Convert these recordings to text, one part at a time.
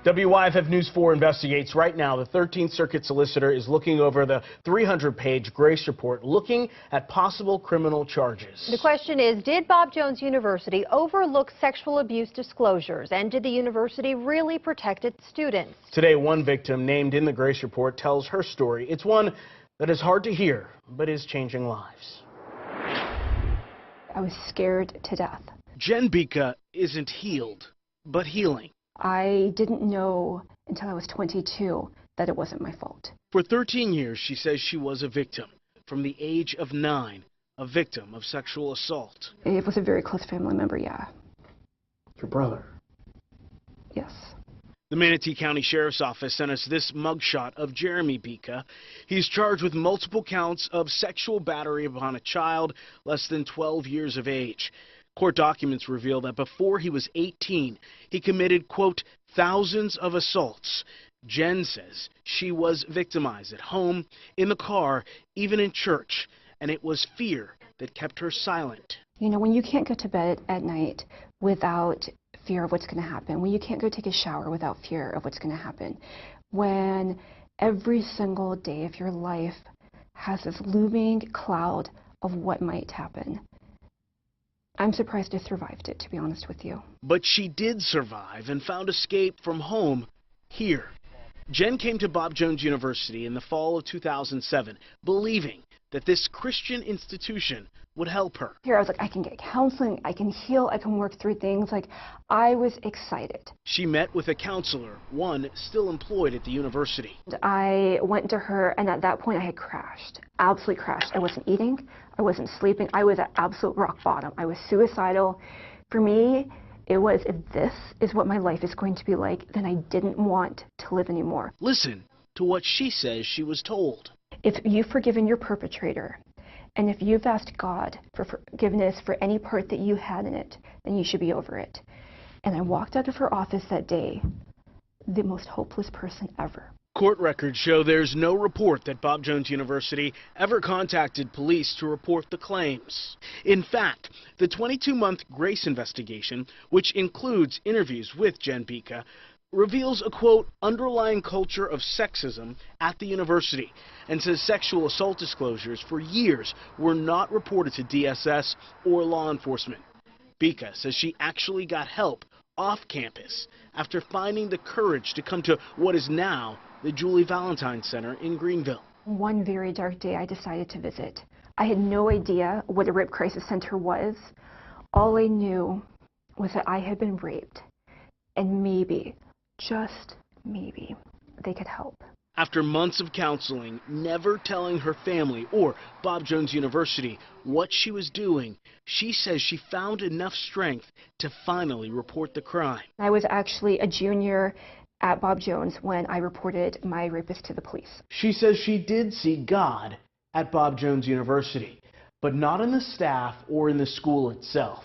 WYFF News 4 investigates right now. The 13th Circuit Solicitor is looking over the 300-page Grace Report, looking at possible criminal charges. The question is, did Bob Jones University overlook sexual abuse disclosures, and did the university really protect its students? Today, one victim named in the Grace Report tells her story. It's one that is hard to hear, but is changing lives. I was scared to death. Jen Bika isn't healed, but healing. I didn't know until I was 22 that it wasn't my fault. For 13 years, she says she was a victim. From the age of 9, a victim of sexual assault. It was a very close family member, yeah. Your brother? Yes. The Manatee County Sheriff's Office sent us this mugshot of Jeremy Bika. He's charged with multiple counts of sexual battery upon a child less than 12 years of age. Court documents reveal that before he was 18, he committed, quote, thousands of assaults. Jen says she was victimized at home, in the car, even in church, and it was fear that kept her silent. You know, when you can't go to bed at night without fear of what's going to happen, when you can't go take a shower without fear of what's going to happen, when every single day of your life has this looming cloud of what might happen, I'm surprised I survived it, to be honest with you. But she did survive and found escape from home here. Jen came to Bob Jones University in the fall of 2007, believing that this Christian institution would help her. Here I was like, I can get counseling, I can heal, I can work through things. Like, I was excited. She met with a counselor, one still employed at the university. I went to her, and at that point I had crashed, absolutely crashed. I wasn't eating, I wasn't sleeping, I was at absolute rock bottom. I was suicidal. For me, it was, if this is what my life is going to be like, then I didn't want to live anymore. Listen to what she says she was told. If you've forgiven your perpetrator, and if you've asked God for forgiveness for any part that you had in it, then you should be over it. And I walked out of her office that day, the most hopeless person ever. Court records show there's no report that Bob Jones University ever contacted police to report the claims. In fact, the 22-month Grace investigation, which includes interviews with Jen Bika, reveals a, quote, underlying culture of sexism at the university, and says sexual assault disclosures for years were not reported to DSS or law enforcement. Bika says she actually got help off campus after finding the courage to come to what is now the Julie Valentine Center in Greenville. One very dark day I decided to visit. I had no idea what a rape crisis center was. All I knew was that I had been raped, and maybe, just maybe, they could help. After months of counseling, never telling her family or Bob Jones University what she was doing, she says she found enough strength to finally report the crime. I was actually a junior at Bob Jones when I reported my rapist to the police. She says she did see God at Bob Jones University, but not in the staff or in the school itself,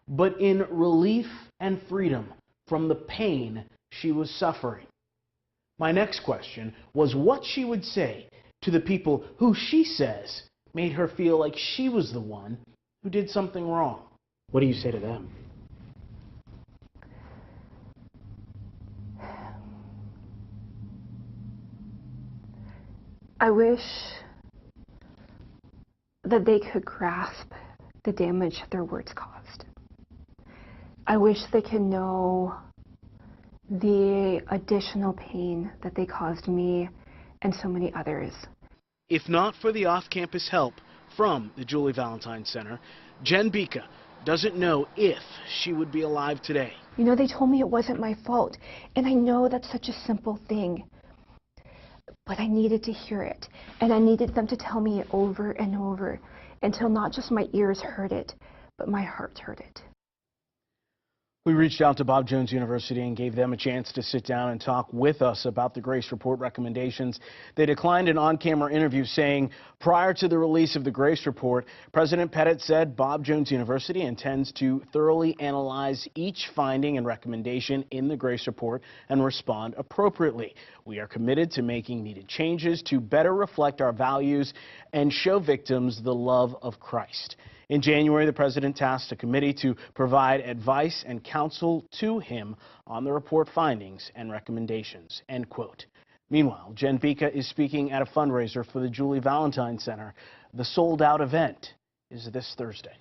but in relief and freedom from the pain she was suffering. My next question was what she would say to the people who she says made her feel like she was the one who did something wrong. What do you say to them? I wish that they could grasp the damage their words caused. I wish they could know the additional pain that they caused me and so many others. If not for the off-campus help from the Julie Valentine Center, Jen Bika doesn't know if she would be alive today. You know, they told me it wasn't my fault, and I know that's such a simple thing, but I needed to hear it, and I needed them to tell me it over and over until not just my ears heard it, but my heart heard it. We reached out to Bob Jones University and gave them a chance to sit down and talk with us about the Grace Report recommendations. They declined an on-camera interview, saying prior to the release of the Grace Report, President Pettit said Bob Jones University intends to thoroughly analyze each finding and recommendation in the Grace Report and respond appropriately. We are committed to making needed changes to better reflect our values and show victims the love of Christ. In January, the president tasked a committee to provide advice and counsel to him on the report findings and recommendations, end quote. Meanwhile, Jen Vika is speaking at a fundraiser for the Julie Valentine Center. The sold-out event is this Thursday.